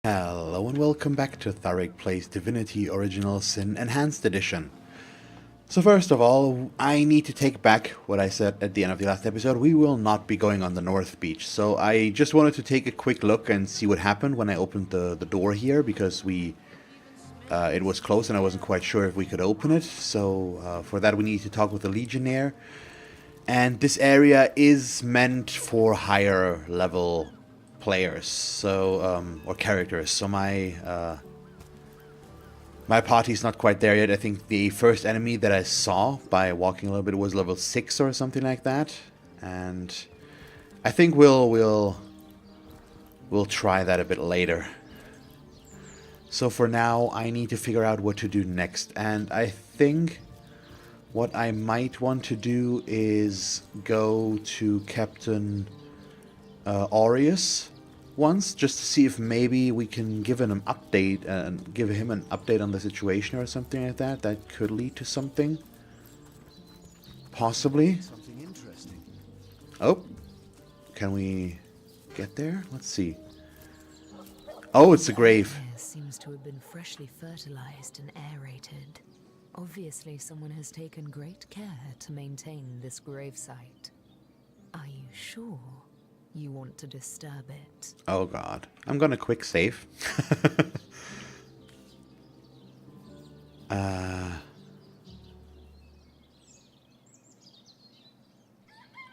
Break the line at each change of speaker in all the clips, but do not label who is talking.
Hello and welcome back to Tharek Plays Divinity Original Sin Enhanced Edition. So first of all, I need to take back what I said at the end of the last episode. We will not be going on the North Beach. So I just wanted to take a quick look and see what happened when I opened the door here, because it was closed and I wasn't quite sure if we could open it. So for that we need to talk with the Legionnaire. And this area is meant for higher level players, so or characters. So my party's not quite there yet. I think the first enemy that I saw by walking a little bit was level 6 or something like that, and I think we'll try that a bit later. So for now, I need to figure out what to do next, and I think what I might want to do is go to Captain Aureus once, just to see if maybe we can give him an update and give him an update on the situation or something like that. That could lead to something, possibly.
Something interesting.
Oh, can we get there? Let's see. Oh, it's a grave.
Air seems to have been freshly fertilized and aerated. Obviously, someone has taken great care to maintain this gravesite. Are you sure you want to disturb it?
Oh god. I'm gonna quick save.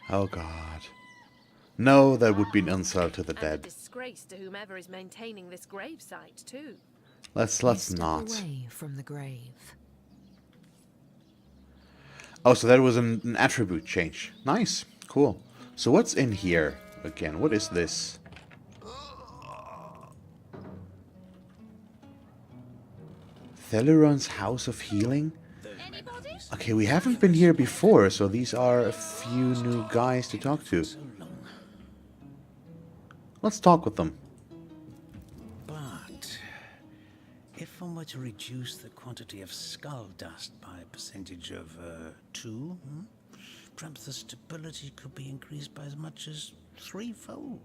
Oh god. No, that would be an insult to the
And a
dead.
disgrace to whomever is maintaining this gravesite, too.
Let's
Step
not.
away from the grave.
Oh, so that was an attribute change. Nice. Cool. So what's in here? Again, what is this? Theleron's House of Healing? Okay, we haven't been here before, so these are a few new guys to talk to. Let's talk with them.
But if one were to reduce the quantity of skull dust by a percentage of 2, perhaps the stability could be increased by as much as 3-fold.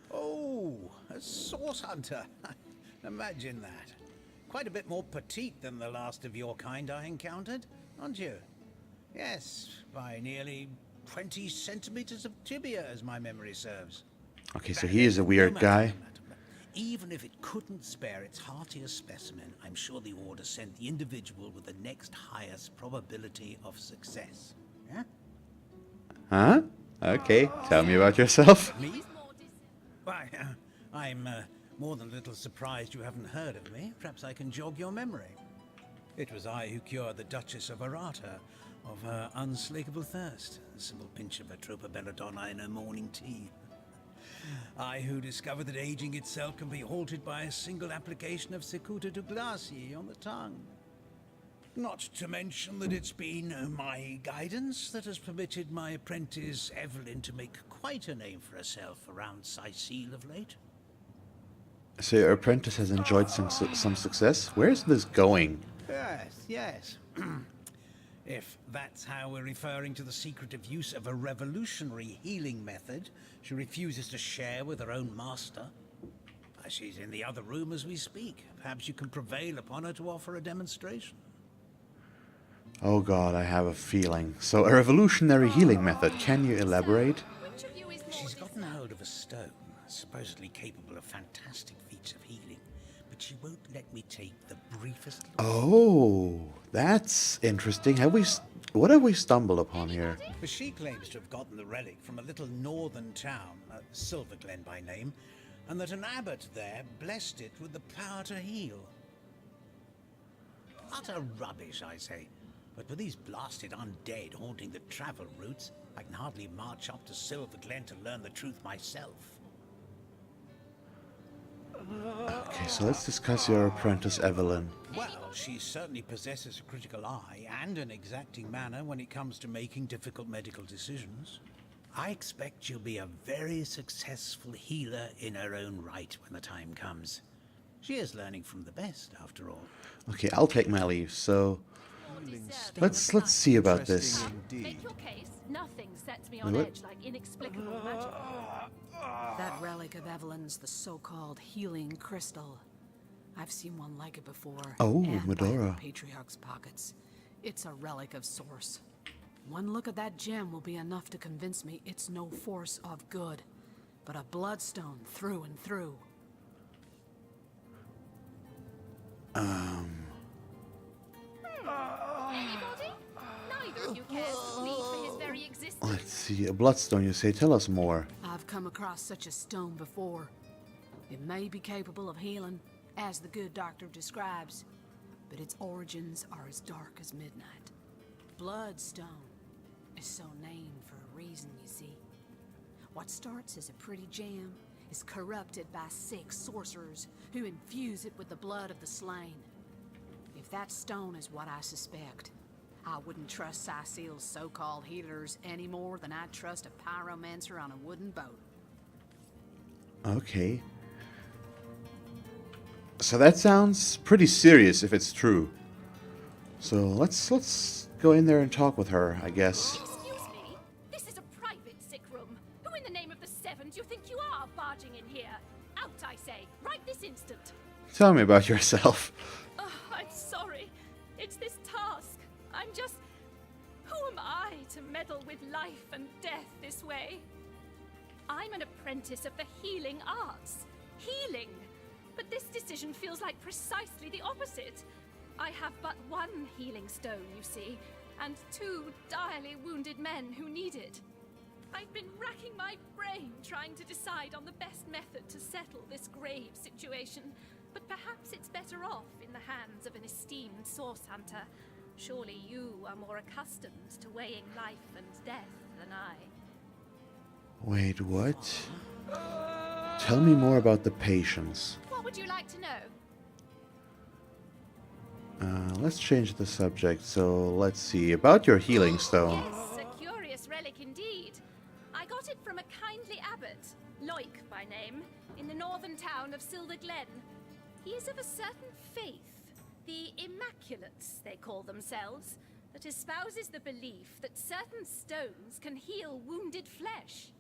Oh, a source hunter. Imagine that. Quite a bit more petite than the last of your kind I encountered, aren't you? Yes, by nearly 20 centimeters of tibia, as my memory serves.
Okay, so he is a weird guy.
Even if it couldn't spare its heartiest specimen, I'm sure the Order sent the individual with the next highest probability of success. Yeah?
Huh? Okay, tell me about yourself.
Me? Why, I'm more than a little surprised you haven't heard of me. Perhaps I can jog your memory. It was I who cured the Duchess of Arata of her unslakable thirst. A simple pinch of atropa belladonna in her morning tea. I who discovered that aging itself can be halted by a single application of cicuta douglasii on the tongue. Not to mention that it's been my guidance that has permitted my apprentice Evelyn to make quite a name for herself around Sicile of late.
So your apprentice has enjoyed some success? Where is this going?
Yes. If that's how we're referring to the secretive use of a revolutionary healing method she refuses to share with her own master. She's in the other room as we speak. Perhaps you can prevail upon her to offer a demonstration.
Oh god, I have a feeling. So, a revolutionary healing method. Can you elaborate?
She's gotten hold of a stone, supposedly capable of fantastic feats of healing, but she won't let me take the briefest...
Oh, that's interesting. What have we stumbled upon here?
But she claims to have gotten the relic from a little northern town, Silverglen by name, and that an abbot there blessed it with the power to heal. Utter rubbish, I say. But with these blasted undead haunting the travel routes, I can hardly march up to Silverglen to learn the truth myself.
Okay, so let's discuss your apprentice Evelyn.
Well, she certainly possesses a critical eye and an exacting manner when it comes to making difficult medical decisions. I expect she'll be a very successful healer in her own right when the time comes. She is learning from the best, after all.
Okay, I'll take my leave. So, Let's see about this.
Make your case. Nothing sets me on
What?
edge like inexplicable magic.
That relic of Evelyn's the so-called healing crystal. I've seen one like it before.
Oh,
and by
Medora.
the Patriarch's pockets. It's a relic of source. One look at that gem will be enough to convince me it's no force of good, but a bloodstone through and through.
Anybody? Neither of you cares to plead for his very existence.
Let's see. A bloodstone, you say? Tell us more.
I've come across such a stone before. It may be capable of healing, as the good doctor describes, but its origins are as dark as midnight. Bloodstone is so named for a reason, you see. What starts as a pretty gem is corrupted by sick sorcerers who infuse it with the blood of the slain. If that stone is what I suspect, I wouldn't trust Cecil's so-called healers any more than I'd trust a pyromancer on a wooden boat.
Okay. So that sounds pretty serious if it's true. So let's go in there and talk with her, I guess.
Excuse me? This is a private sick room. Who in the name of the Seven do you think you are barging in here? Out, I say, right this instant.
Tell me about yourself.
Oh, I'm sorry. It's this task. I'm just... Who am I to meddle with life and death this way? I'm an apprentice of the healing arts. Healing! But this decision feels like precisely the opposite. I have but one healing stone, you see, and two direly wounded men who need it. I've been racking my brain trying to decide on the best method to settle this grave situation, but perhaps it's better off in the hands of an esteemed source hunter. Surely you are more accustomed to weighing life and death than I.
Wait, what? Tell me more about the patients.
What would you like to know?
Let's change the subject. So let's see about your healing stone.
Yes, a curious relic indeed. I got it from a kindly abbot, Loic by name, in the northern town of Silver Glen. He is of a certain faith, the Immaculates they call themselves, that espouses the belief that certain stones can heal wounded flesh.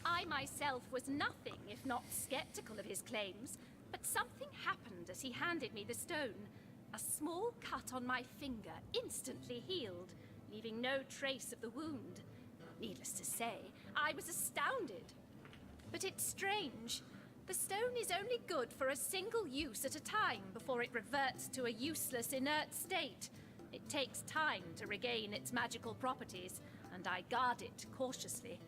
I myself was nothing if not skeptical of his claims, but something happened as he handed me the stone. A small cut on my finger instantly healed, leaving no trace of the wound. Needless to say, I was astounded. But it's strange. The stone is only good for a single use at a time before it reverts to a useless, inert state. It takes time to regain its magical properties, and I guard it cautiously.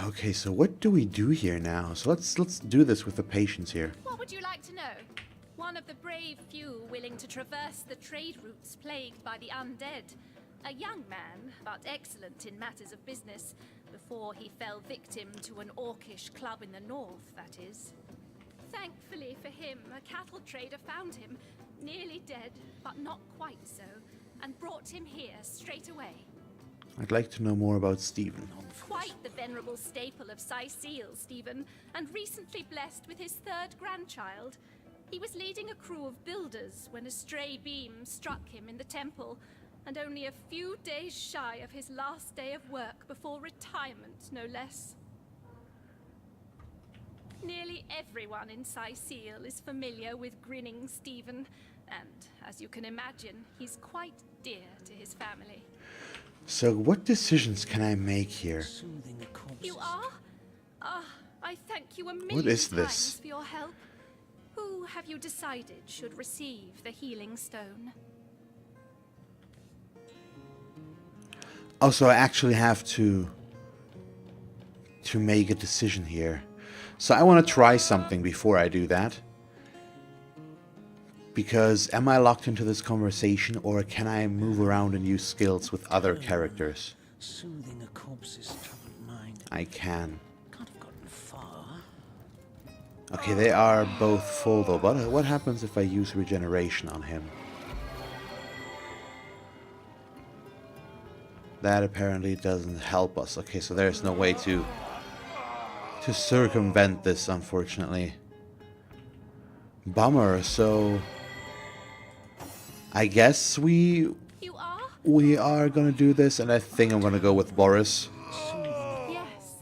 Okay, so what do we do here now? So let's do this with the patients here.
What would you like to know? One of the brave few willing to traverse the trade routes plagued by the undead. A young man, but excellent in matters of business, before he fell victim to an orcish club in the north, that is. Thankfully for him, a cattle trader found him, nearly dead, but not quite so, and brought him here straight away.
I'd like to know more about Stephen.
Quite the venerable staple of Cecil, Stephen, and recently blessed with his third grandchild. He was leading a crew of builders when a stray beam struck him in the temple, and only a few days shy of his last day of work before retirement, no less. Nearly everyone in Cecil is familiar with grinning Stephen, and, as you can imagine, he's quite dear to his family.
So what decisions can I make here?
Soothing a corpse.
You are? I thank you a million
What is
times
this?
for your help. Who have you decided should receive the healing stone?
Oh, so I actually have to make a decision here. So I want to try something before I do that. Because am I locked into this conversation, or can I move around and use skills with other characters?
Soothing a corpse's troubled mind.
I can.
Can't have gotten far.
Okay, they are both full though, but what happens if I use regeneration on him? That apparently doesn't help us. Okay, so there's no way to circumvent this, unfortunately. Bummer. So I guess
You are?
gonna do this, and I think I'm gonna go with Boris.
Yes.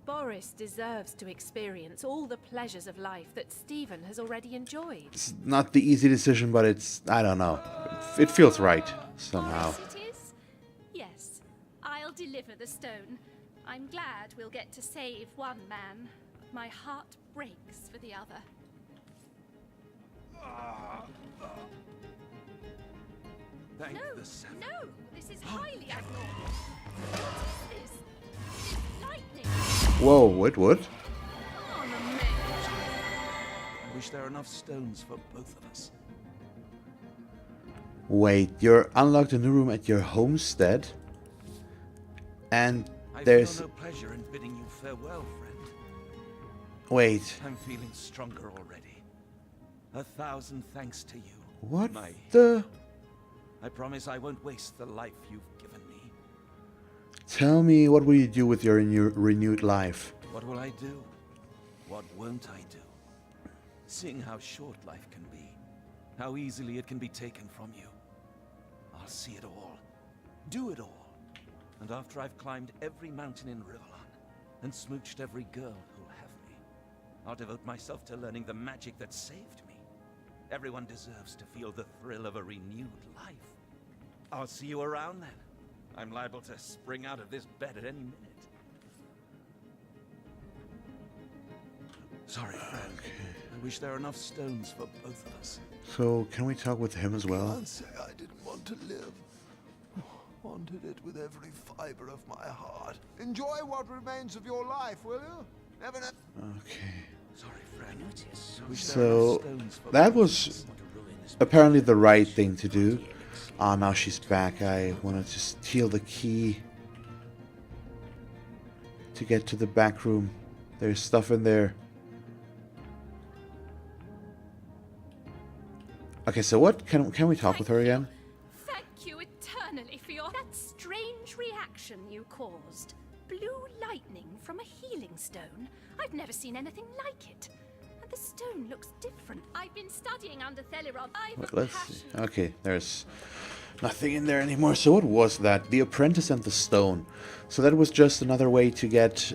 Boris deserves to experience all the pleasures of life that Stephen has already enjoyed.
It's not the easy decision, but it's, I don't know. It feels right somehow.
Boris it is? Yes. I'll deliver the stone. I'm glad we'll get to save one man. My heart breaks for the other.
Thank
No,
the seven.
no, this is highly abnormal. What is this? This lightning.
Whoa, it would?
On a mage.
I wish there were enough stones for both of us.
Wait, you're unlocked a new room at your homestead, and
I
there's...
feel no pleasure in bidding you farewell, friend.
Wait,
I'm feeling stronger already. 1,000 thanks to you.
what
My
the...
I promise I won't waste the life you've given me.
Tell me, what will you do with your renewed life?
What will I do? What won't I do? Seeing how short life can be, how easily it can be taken from you. I'll see it all, do it all. And after I've climbed every mountain in Rivellon and smooched every girl who'll have me, I'll devote myself to learning the magic that saved me. Everyone deserves to feel the thrill of a renewed life. I'll see you around then. I'm liable to spring out of this bed at any minute. Sorry, friend. I wish there were enough stones for both of us.
So, can we talk with him as well?
Can't say I didn't want to live. Wanted it with every fiber of my heart. Enjoy what remains of your life, will you? Never know.
Okay.
Sorry, friend.
Notice.
Wish there were enough
So,
stones for
that
both
was
of us.
apparently the right thing to do. Ah, now she's back. I wanted to steal the key to get to the back room. There's stuff in there. Okay, so what? Can we talk with her again?
Thank you eternally for your... That strange reaction you caused. Blue lightning from a healing stone. I've never seen anything like it. And the stone looks different. I've been studying under Theliron.
Wait, let's see. Okay, there's nothing in there anymore. So what was that? The apprentice and the stone. So that was just another way to get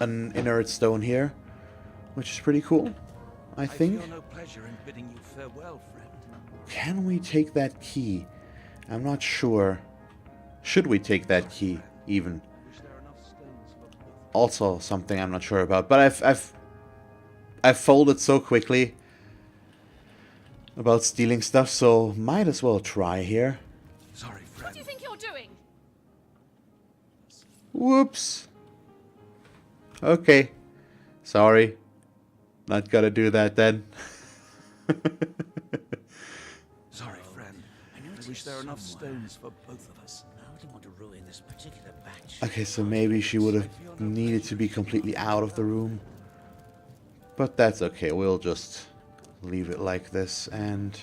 an inert stone here, which is pretty cool, I think.
I feel no pleasure in bidding you farewell, friend.
Can we take that key? I'm not sure. Should we take that key, even?
Wish there were enough stones for both.
Also something I'm not sure about. But I've folded so quickly about stealing stuff, so might as well try here.
Sorry,
What
friend.
do you think you're doing?
Whoops. Okay. Sorry. Not gonna do that then.
Sorry, friend. I wish there were enough stones for both of us.
I wouldn't want to ruin this particular batch.
Okay, so maybe she would have needed to be completely out of the room. But that's okay. We'll just leave it like this. And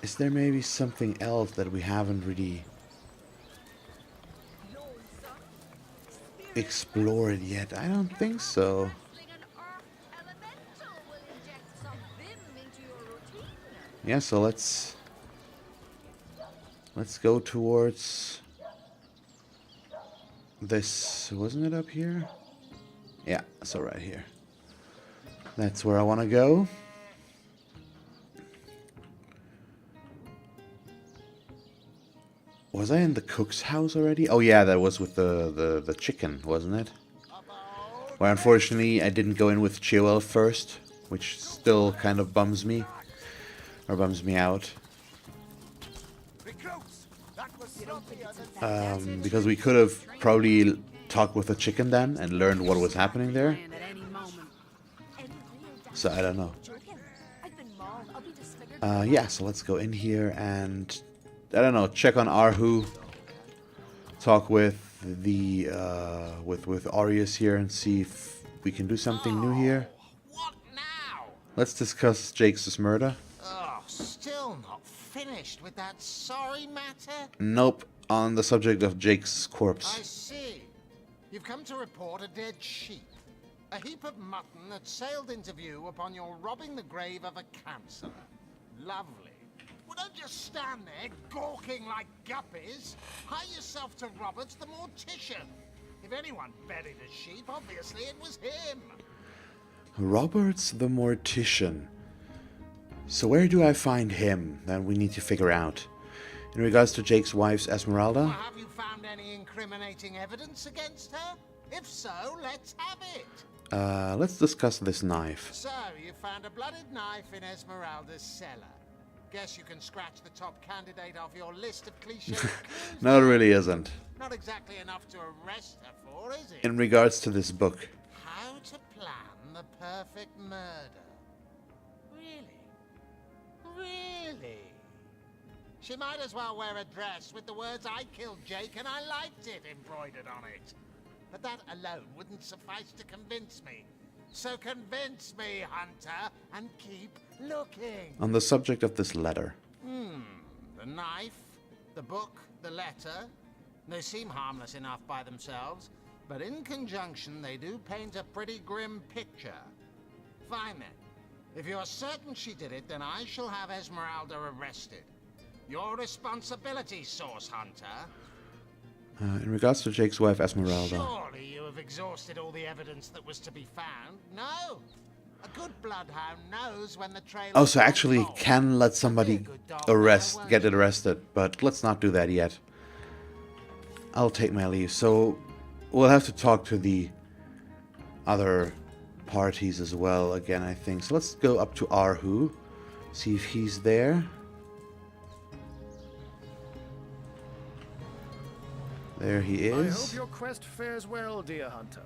is there maybe something else that we haven't really explored yet? I don't think so. Yeah, so let's go towards this. Wasn't it up here? Yeah, so right here. That's where I want to go. Was I in the cook's house already? Oh yeah, that was with the chicken, wasn't it? Where unfortunately I didn't go in with Chihuel first, which still kind of bums me. Or bums me out. Because we could have probably talked with the chicken then and learned what was happening there.
And at any moment.
So I don't know. Yeah, so let's go in here and I don't know, check on Arhu, talk with the with Arius here and see if we can do something new here.
What now?
Let's discuss Jake's murder.
Oh, still not finished with that sorry matter?
Nope, on the subject of Jake's
I
corpse.
see. You've come to report a dead sheep. A heap of mutton that sailed into view upon your robbing the grave of a cancer. Lovely. Well, don't just stand there gawking like guppies. Hire yourself to Roberts the mortician. If anyone buried a sheep, obviously it was him.
Roberts the Mortician. So where do I find him? That we need to figure out. In regards to Jake's wife's Esmeralda.
Well, have you found any incriminating evidence against her? If so, let's have it.
Let's discuss this knife.
So, you found a blooded knife in Esmeralda's cellar. Guess you can scratch the top candidate off your list of cliché clues.
No, it really isn't.
Not exactly enough to arrest her for, is it?
In regards to this book.
How to plan the perfect murder. Really? Really? She might as well wear a dress with the words "I killed Jake and I liked it" embroidered on it. But that alone wouldn't suffice to convince me. So convince me, Hunter, and keep looking.
On the subject of this letter.
The knife, the book, the letter. They seem harmless enough by themselves, but in conjunction they do paint a pretty grim picture. Fine then. If you're certain she did it, then I shall have Esmeralda arrested. Your responsibility, Source Hunter.
In regards to Jake's wife, Esmeralda.
Surely you have exhausted all the evidence that was to be found? No. A good bloodhound knows when the trail.
Oh, so actually can let somebody get arrested, but let's not do that yet. I'll take my leave. So we'll have to talk to the other parties as well again, I think. So let's go up to Arhu, see if he's there. There he is.
I hope your quest fares well, dear hunter.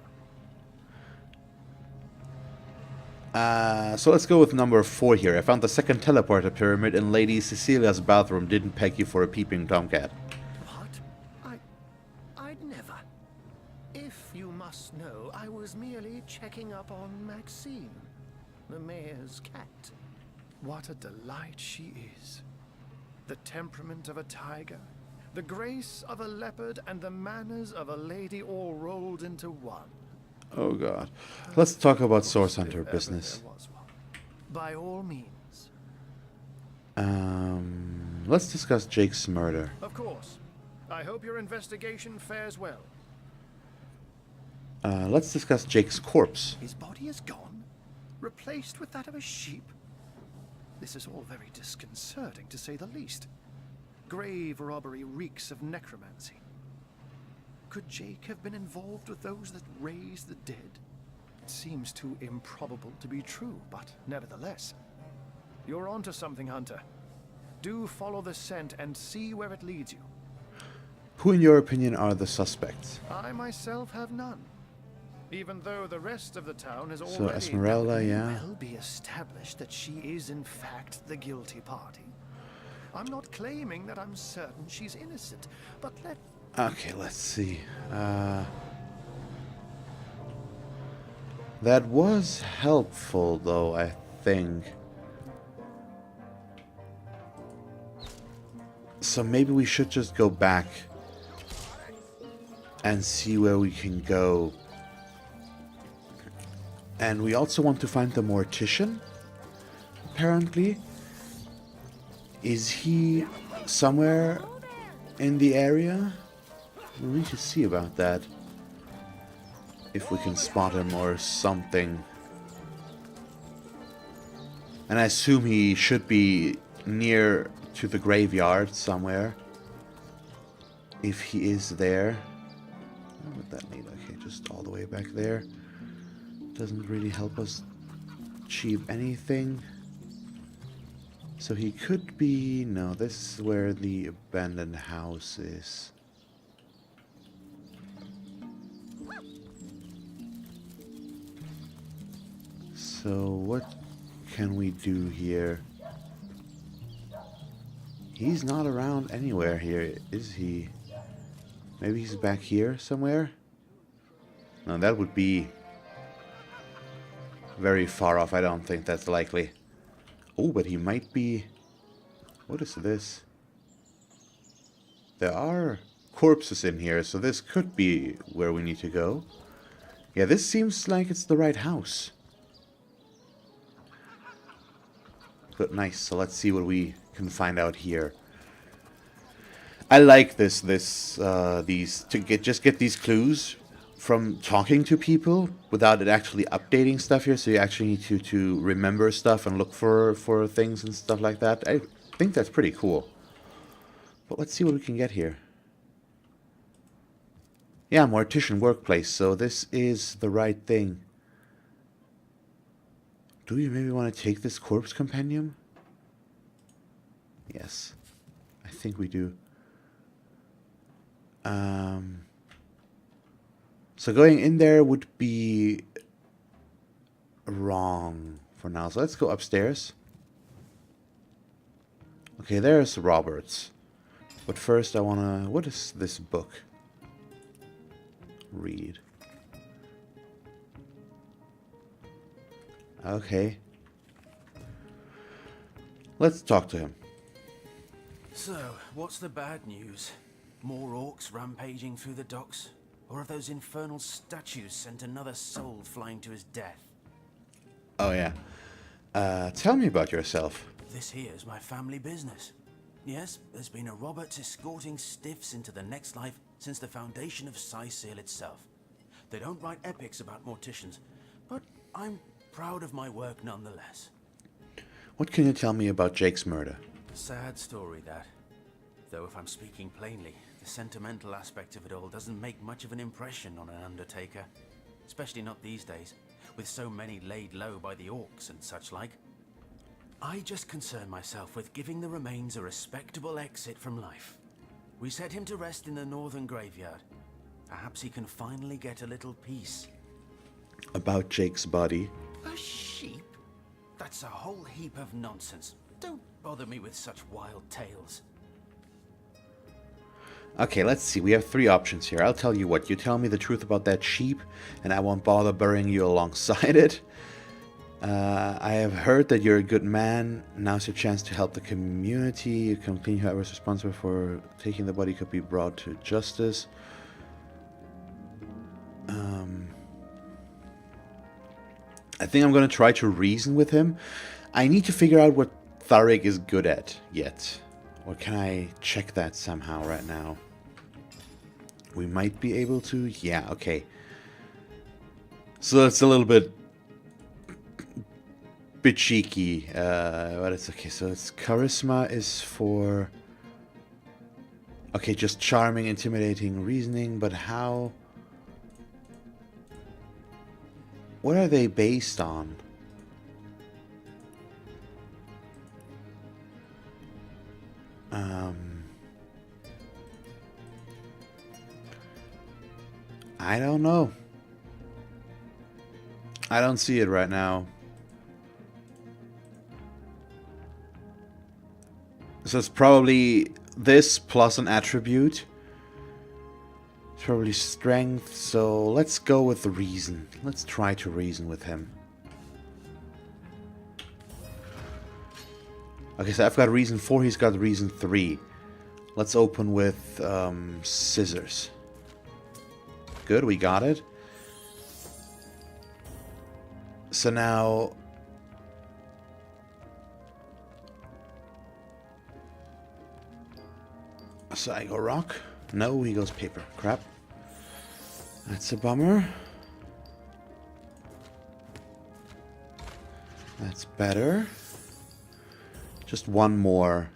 So let's go with number 4 here. I found the second teleporter pyramid in Lady Cecilia's bathroom. Didn't peg you for a peeping tomcat.
What? I'd never. If you must know, I was merely checking up on Maxine, the mayor's cat. What a delight she is. The temperament of a tiger, the grace of a leopard, and the manners of a lady all rolled into one.
Oh god. Let's talk about Source Hunter business.
By all means.
Let's discuss Jake's murder.
Of course. I hope your investigation fares well.
Let's discuss Jake's corpse.
His body is gone, replaced with that of a sheep. This is all very disconcerting, to say the least. Grave robbery reeks of necromancy. Could Jake have been involved with those that raise the dead? It seems too improbable to be true, but nevertheless. You're onto something, Hunter. Do follow the scent and see where it leads you.
Who, in your opinion, are the suspects?
I myself have none. Even though the rest of the town has already...
So Esmeralda, yeah.
Well be established that she is in fact the guilty party. I'm not claiming that I'm certain she's innocent, but
Okay, let's see. That was helpful, though, I think. So maybe we should just go back and see where we can go. And we also want to find the mortician, apparently. Is he somewhere in the area? We need to see about that. If we can spot him or something. And I assume he should be near to the graveyard somewhere. If he is there. What would that mean? Okay, just all the way back there. Doesn't really help us achieve anything. So he could be... No, this is where the abandoned house is. So what can we do here? He's not around anywhere here, is he? Maybe he's back here somewhere? No, that would be very far off. I don't think that's likely. Oh, but he might be... What is this? There are corpses in here, so this could be where we need to go. Yeah, this seems like it's the right house. Good, nice. So let's see what we can find out here. I like these to get these clues from talking to people without it actually updating stuff here. So you actually need to remember stuff and look for things and stuff like that. I think that's pretty cool. But let's see what we can get here. Yeah, mortician workplace. So this is the right thing. Do we maybe want to take this corpse compendium? Yes, I think we do. So going in there would be wrong for now. So let's go upstairs. Okay, there's Roberts. But first I wanna... What is this book? Read. Okay. Let's talk to him.
So, what's the bad news? More orcs rampaging through the docks? Or have those infernal statues sent another soul flying to his death?
Oh yeah. Tell me about yourself.
This here's my family business. Yes, there's been a Roberts escorting stiffs into the next life since the foundation of Cyseal itself. They don't write epics about morticians, but I'm proud of my work nonetheless.
What can you tell me about Jake's murder?
Sad story, that. Though if I'm speaking plainly, the sentimental aspect of it all doesn't make much of an impression on an undertaker. Especially not these days, with so many laid low by the orcs and such like. I just concern myself with giving the remains a respectable exit from life. We set him to rest in the northern graveyard. Perhaps he can finally get a little peace.
About Jake's body?
A sheep? That's a whole heap of nonsense. Don't bother me with such wild tales.
Okay, let's see. We have three options here. I'll tell you what. You tell me the truth about that sheep, and I won't bother burying you alongside it. I have heard that you're a good man. Now's your chance to help the community. You can clean whoever's responsible for taking the body could be brought to justice. I think I'm going to try to reason with him. I need to figure out what Tharig is good at yet. Or can I check that somehow right now? We might be able to. Yeah, okay. So it's a little bit cheeky, but it's okay. So it's charisma is for... Okay, just charming, intimidating, reasoning, but how... What are they based on? I don't know. I don't see it right now. So it's probably this plus an attribute. It's probably strength, so let's go with the reason. Let's try to reason with him. Okay, so I've got reason 4, he's got reason 3. Let's open with scissors. Good, we got it. So now... So I go rock. No, he goes paper. Crap. That's a bummer. That's better. Just one more.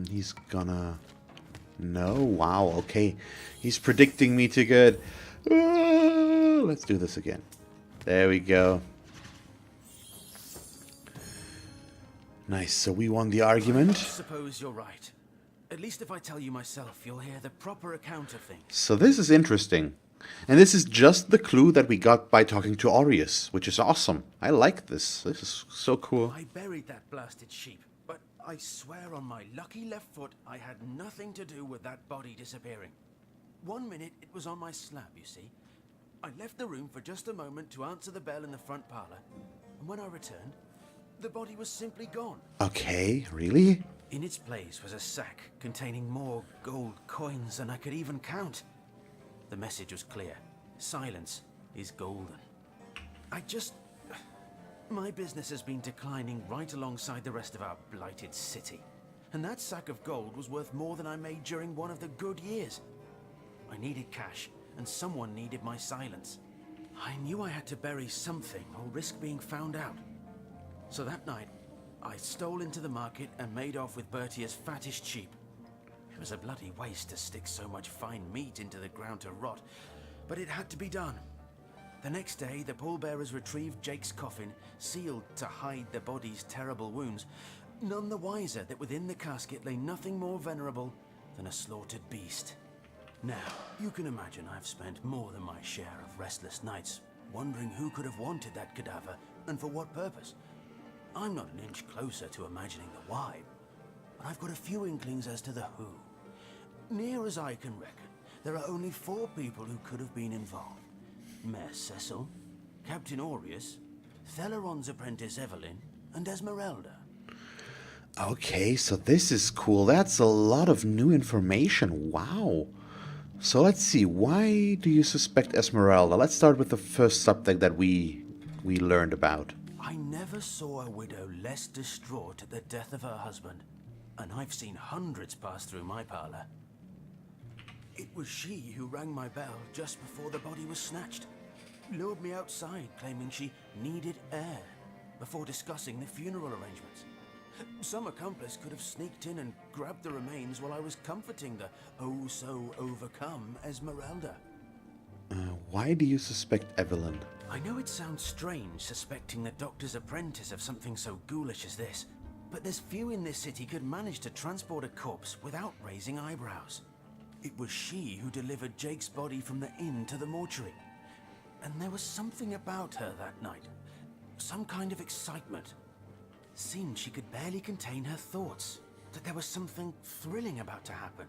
He's gonna... No, wow, okay. He's predicting me too good. Let's do this again. There we go. Nice, so we won the argument.
I suppose you're right. At least if I tell you myself, you'll hear the proper account of things.
So this is interesting. And this is just the clue that we got by talking to Aureus, which is awesome. I like this. This is so cool.
I buried that blasted sheep, but I swear on my lucky left foot I had nothing to do with that body disappearing. 1 minute it was on my slab, you see. I left the room for just a moment to answer the bell in the front parlor, and when I returned, the body was simply gone.
Okay, really?
In its place was a sack containing more gold coins than I could even count. The message was clear. Silence is golden.
My business has been declining right alongside the rest of our blighted city. And that sack of gold was worth more than I made during one of the good years. I needed cash, and someone needed my silence. I knew I had to bury something or risk being found out. So that night, I stole into the market and made off with Bertia's fattest sheep. It was a bloody waste to stick so much fine meat into the ground to rot, but it had to be done. The next day, the pallbearers retrieved Jake's coffin, sealed to hide the body's terrible wounds, none the wiser that within the casket lay nothing more venerable than a slaughtered beast. Now, you can imagine I've spent more than my share of restless nights, wondering who could have wanted that cadaver, and for what purpose. I'm not an inch closer to imagining the why, but I've got a few inklings as to the who. Near as I can reckon, there are only 4 people who could have been involved. Mayor Cecil, Captain Aureus, Theleron's apprentice Evelyn, and Esmeralda.
Okay, so this is cool. That's a lot of new information. Wow. So let's see. Why do you suspect Esmeralda? Let's start with the first subject that we learned about.
I never saw a widow less distraught at the death of her husband, and I've seen hundreds pass through my parlor. It was she who rang my bell just before the body was snatched, lured me outside claiming she needed air, before discussing the funeral arrangements. Some accomplice could have sneaked in and grabbed the remains while I was comforting the oh-so-overcome Esmeralda.
Why do you suspect Evelyn?
I know it sounds strange suspecting the doctor's apprentice of something so ghoulish as this, but there's few in this city could manage to transport a corpse without raising eyebrows. It was she who delivered Jake's body from the inn to the mortuary. And there was something about her that night. Some kind of excitement. Seemed she could barely contain her thoughts. That there was something thrilling about to happen.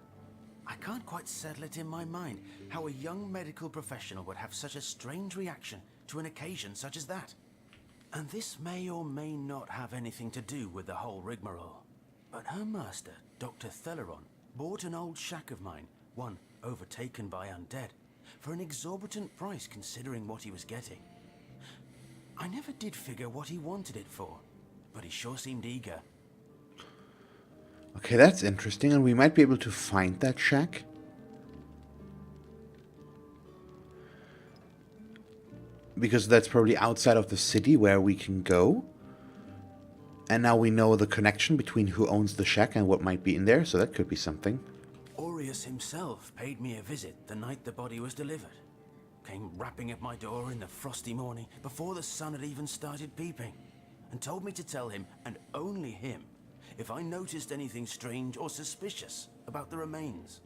I can't quite settle it in my mind how a young medical professional would have such a strange reaction to an occasion such as that. And this may or may not have anything to do with the whole rigmarole. But her master, Dr. Theleron, bought an old shack of mine, one overtaken by undead, for an exorbitant price considering what he was getting. I never did figure what he wanted it for, but he sure seemed eager.
Okay, that's interesting, and we might be able to find that shack. Because that's probably outside of the city where we can go. And now we know the connection between who owns the shack and what might be in there, so that could be something.
Aureus himself paid me a visit the night the body was delivered. Came rapping at my door in the frosty morning before the sun had even started peeping, and told me to tell him, and only him, if I noticed anything strange or suspicious about the remains.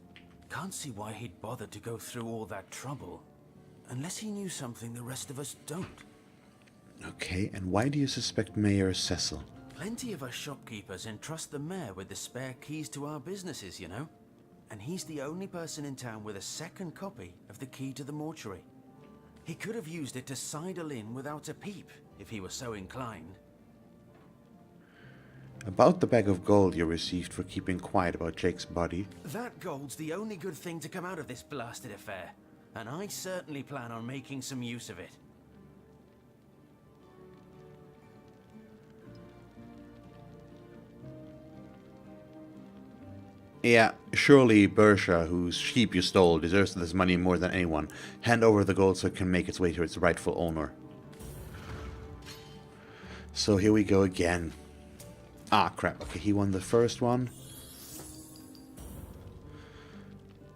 Can't see why he'd bothered to go through all that trouble, unless he knew something the rest of us don't.
Okay, and why do you suspect Mayor Cecil?
Plenty of us shopkeepers entrust the mayor with the spare keys to our businesses, you know? And he's the only person in town with a second copy of the key to the mortuary. He could have used it to sidle in without a peep, if he were so inclined.
About the bag of gold you received for keeping quiet about Jake's body.
That gold's the only good thing to come out of this blasted affair, and I certainly plan on making some use of it.
Yeah, surely Bersha, whose sheep you stole, deserves this money more than anyone. Hand over the gold so it can make its way to its rightful owner. So here we go again. Ah, crap. Okay, he won the first one.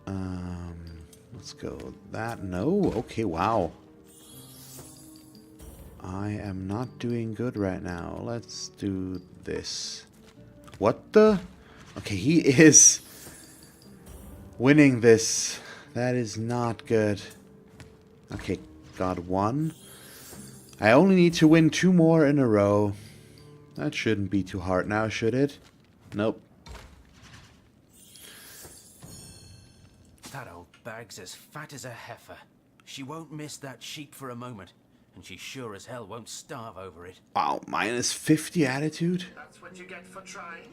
Let's go with that. No? Okay, wow. I am not doing good right now. Let's do this. What the? Okay, he is winning this. That is not good. Okay, got one. I only need to win 2 more in a row. That shouldn't be too hard now, should it? Nope.
That old bag's as fat as a heifer. She won't miss that sheep for a moment, and she sure as hell won't starve over it.
Wow, minus 50 attitude?
That's what you get for trying.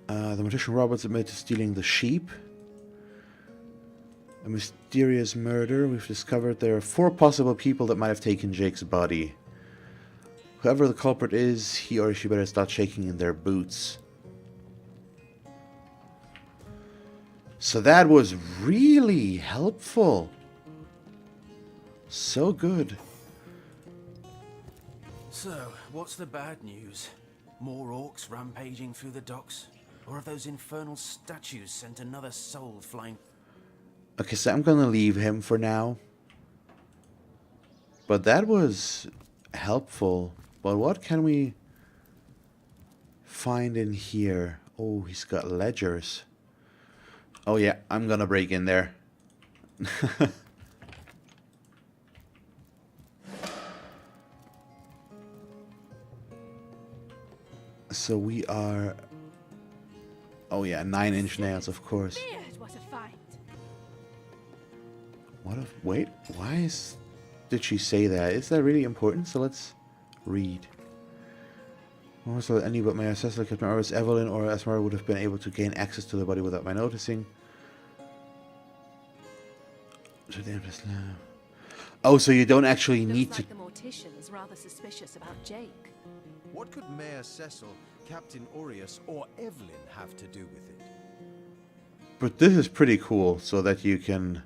The magician Roberts admitted to stealing the sheep. A mysterious murder. We've discovered there are 4 possible people that might have taken Jake's body. Whoever the culprit is, he or she better start shaking in their boots. So that was really helpful. So good.
So, what's the bad news? More orcs rampaging through the docks? Or have those infernal statues sent another soul flying?
Okay, so I'm gonna leave him for now. But that was helpful. But what can we find in here? Oh, he's got ledgers. Oh yeah, I'm gonna break in there. So we are... Oh yeah, 9-inch nails, of course.
Beard, what a find.
What a... Wait, why is... Did she say that? Is that really important? So let's read. Also, any but my assessor, Captain Oris, Evelyn, or Asmara would have been able to gain access to the body without my noticing. To the Empress now. Oh, so you don't actually need to...
The mortician is rather suspicious about Jake.
What could Mayor Cecil, Captain Aureus, or Evelyn have to do with it?
But this is pretty cool, so that you can...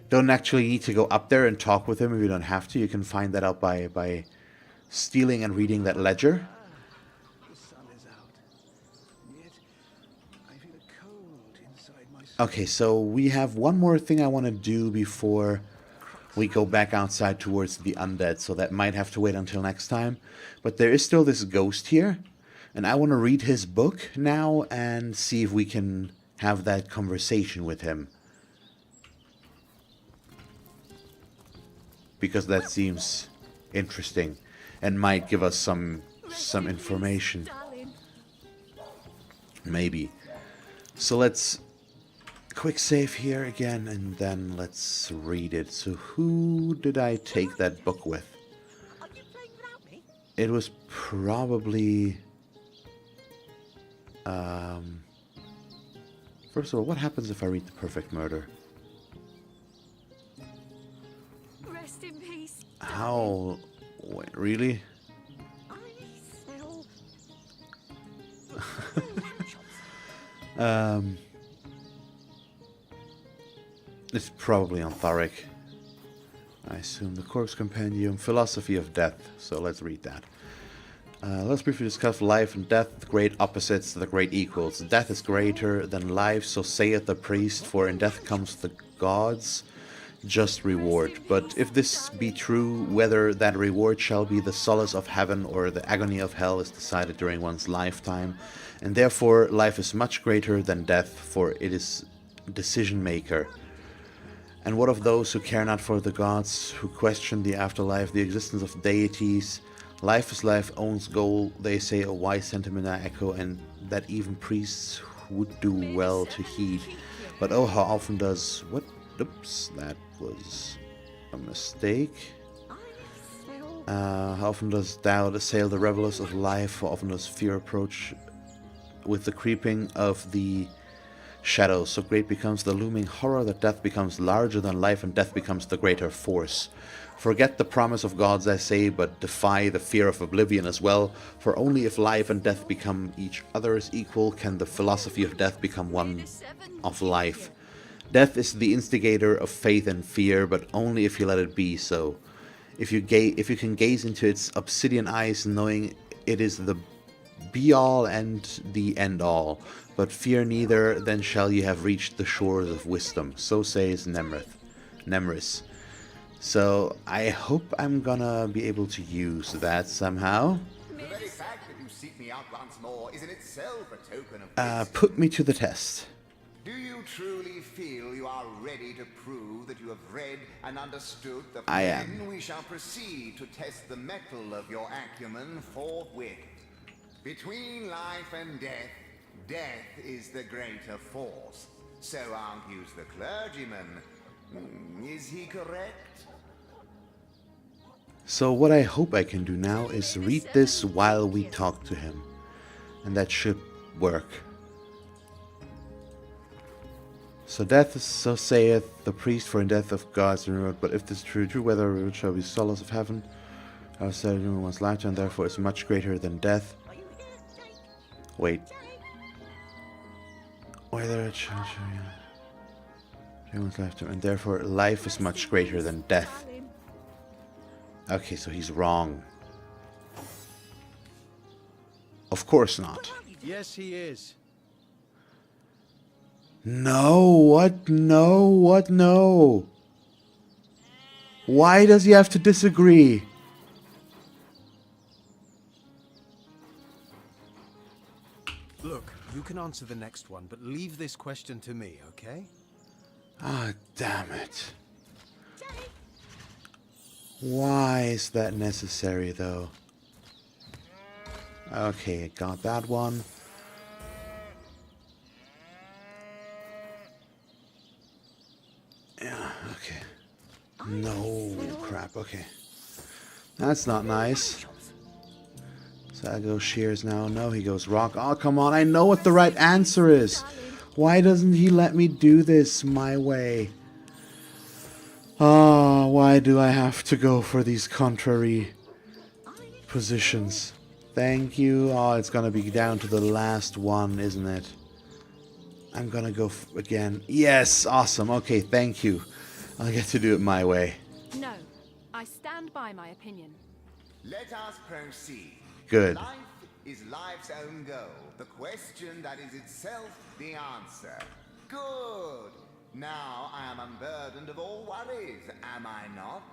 Don't actually need to go up there and talk with him if you don't have to. You can find that out by stealing and reading that ledger.
The sun is out, yet I feel cold inside my...
Okay, so we have one more thing I want to do before we go back outside towards the undead, so that might have to wait until next time. But there is still this ghost here, and I want to read his book now and see if we can have that conversation with him. Because that seems interesting and might give us some information. Maybe. So let's quick save here again, and then let's read it. So who did I take that book with?
Are you playing without me?
It was probably... First of all, what happens if I read The Perfect Murder?
Rest in peace.
How... Wait, really?
I smell...
It's probably on Tharic. I assume the Corpse Compendium, Philosophy of Death. So let's read that. Let's briefly discuss life and death, the great opposites, the great equals. Death is greater than life, so saith the priest, for in death comes the gods' just reward. But if this be true, whether that reward shall be the solace of heaven or the agony of hell is decided during one's lifetime, and therefore life is much greater than death, for it is decision maker. And what of those who care not for the gods, who question the afterlife, the existence of deities? Life is life, owns goal, they say, a wise sentiment I echo, and that even priests would do well to heed. But oh, how often does... What? Oops, that was a mistake. How often does doubt assail the revelers of life? How often does fear approach with the creeping of the shadows? So great becomes the looming horror that death becomes larger than life, and death becomes the greater force. Forget the promise of gods, I say, but defy the fear of oblivion as well, for only if life and death become each other's equal can the philosophy of death become one of life. Death is the instigator of faith and fear, but only if you let it be so. If you can gaze into its obsidian eyes, knowing it is the be-all and the end-all, but fear neither, then shall you have reached the shores of wisdom. So says Nemris. So I hope I'm gonna be able to use that somehow.
The very fact that you seek me out once more is in itself a token of
Put me to the test.
Do you truly feel you are ready to prove that you have read and understood the
I
plan?
am.
We shall proceed to test the mettle of your acumen forthwith. Between life and death, death is the greater force. So argues the clergyman. Is he correct?
So what I hope I can do now is read this while we talk to him. And that should work. So death is, so saith the priest, for in death of gods renewed. But if this is true, whether it shall be solace of heaven, I was said in one's lifetime, therefore is much greater than death. Wait. Whether it shall be one's lifetime, and therefore life is much greater than death. Okay, so he's wrong. Of course not.
Yes, he is.
No, what? No, what? No. Why does he have to disagree?
Look, you can answer the next one, but leave this question to me, okay?
Ah, damn it. Why is that necessary, though? Okay, got that one. Yeah, okay. No, crap, okay. That's not nice. So I go Shears now. No, he goes Rock. Oh, come on, I know what the right answer is. Why doesn't he let me do this my way? Oh, why do I have to go for these contrary positions? Thank you. Oh, it's gonna be down to the last one, isn't it? I'm gonna go again. Yes, awesome. Okay, thank you. I'll get to do it my way.
No, I stand by my opinion.
Let us proceed.
Good.
Life is life's own goal. The question that is itself the answer. Good. Now I am unburdened of all worries, am I not?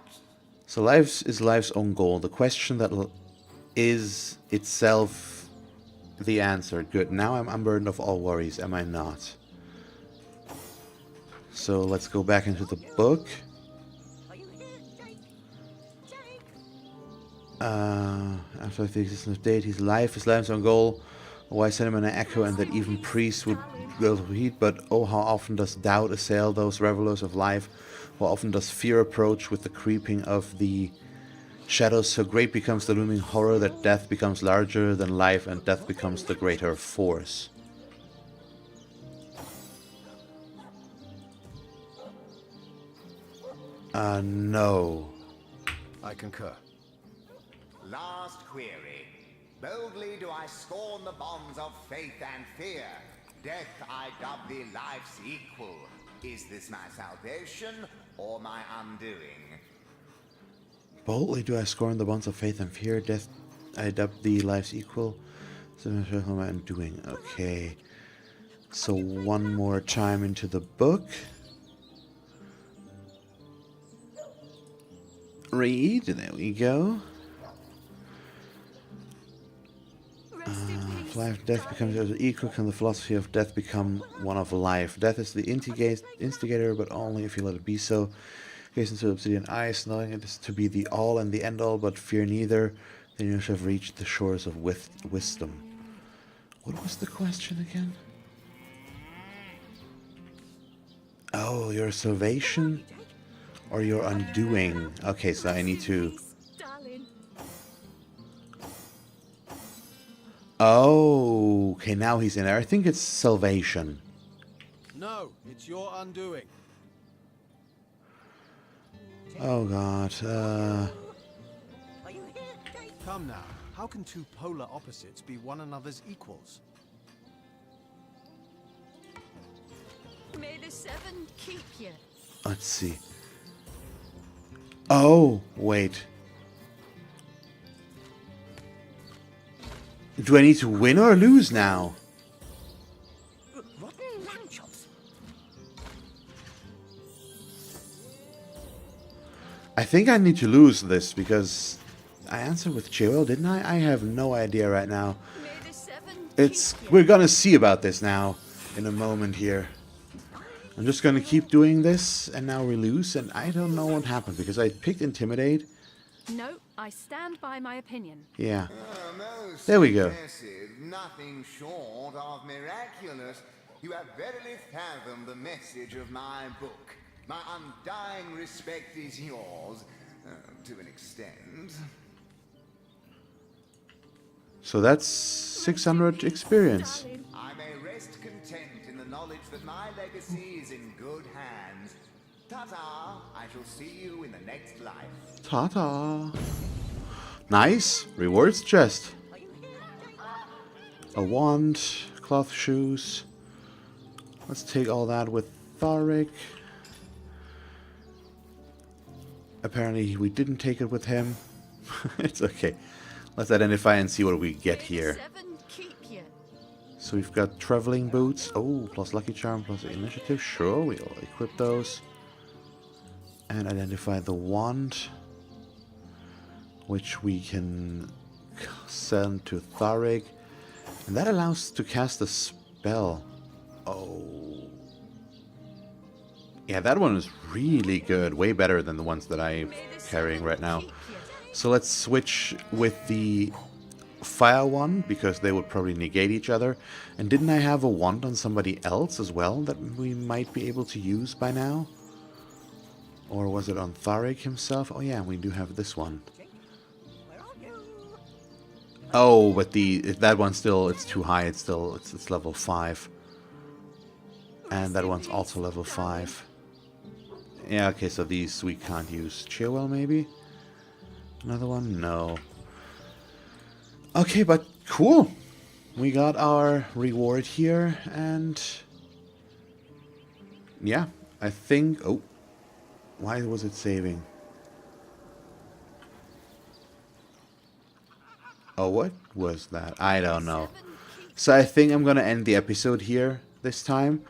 So life is life's own goal. The question that is itself the answer. Good. Now I'm unburdened of all worries, am I not? So let's go back into the book. After the existence of deities, life is life's own goal. Why send him an echo, and that even priests would will heed? But oh, how often does doubt assail those revelers of life? How often does fear approach with the creeping of the shadows? So great becomes the looming horror that death becomes larger than life, and death becomes the greater force. No.
I concur.
Last query. Boldly do I scorn the bonds of faith and fear. Death I dub thee life's equal. Is this my salvation or my undoing?
Boldly do I scorn the bonds of faith and fear. Death I dub thee life's equal. So my undoing. Okay. So one more time into the book. Read. There we go. Life, death becomes equal. Can the philosophy of death become one of life? Death is the instigator, but only if you let it be so. Gaze into obsidian eyes, knowing it is to be the all and the end all, but fear neither. Then you shall have reached the shores of wisdom. What was the question again? Oh, your salvation or your undoing? Okay, so I need to. Oh, okay, now he's in there. I think it's salvation.
No, it's your undoing.
Oh god,
Come now, how can two polar opposites be one another's equals?
May the seven keep you.
let's see. Oh, wait. Do I need to win or lose now?
Rotten lamb chops.
I think I need to lose this because I answered with Joel, didn't I? I have no idea right now. We're gonna see about this now in a moment here. I'm just gonna keep doing this, and now we lose, and I don't know what happened because I picked Intimidate.
No, I stand by my opinion.
Yeah.
Most
There we go.
impressive, nothing short of miraculous. You have verily fathomed the message of my book. My undying respect is yours, to an extent.
So that's 600 experience.
I may rest content in the knowledge that my legacy is in good hands. Ta-ta! I shall see you in the next life.
Ta-ta. Nice. Rewards chest. A wand. Cloth shoes. Let's take all that with Tharic. Apparently we didn't take it with him. It's okay. Let's identify and see what we get here. So we've got traveling boots. Oh, plus lucky charm, plus initiative. Sure, we'll equip those. And identify the wand, which we can send to Tharic. And that allows to cast a spell. Oh. Yeah, that one is really good. Way better than the ones that I'm carrying right now. So let's switch with the fire one, because they would probably negate each other. And didn't I have a wand on somebody else as well that we might be able to use by now? Or was it on Tharic himself? Oh yeah, we do have this one. Oh, but that one still, it's too high. It's still, it's level 5. And that one's also level 5. Yeah, okay, so these we can't use. Cheerwell, maybe? Another one? No. Okay, but cool. We got our reward here, and yeah, I think... Oh, why was it saving? Oh, what was that? I don't know. So I think I'm gonna end the episode here this time,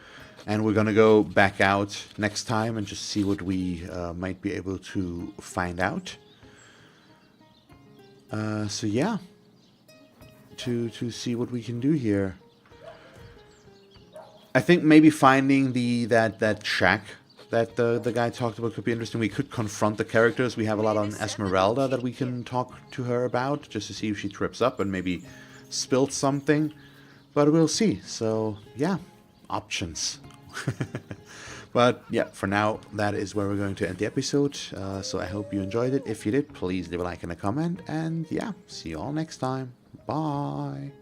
and we're gonna go back out next time and just see what we might be able to find out. So yeah, to see what we can do here. I think maybe finding that shack that the guy talked about could be interesting. We could confront the characters. We have a lot on Esmeralda that we can talk to her about, just to see if she trips up and maybe spilled something. But we'll see. So yeah, options. But yeah, for now, that is where we're going to end the episode. So I hope you enjoyed it. If you did, please leave a like and a comment. And yeah, see you all next time. Bye.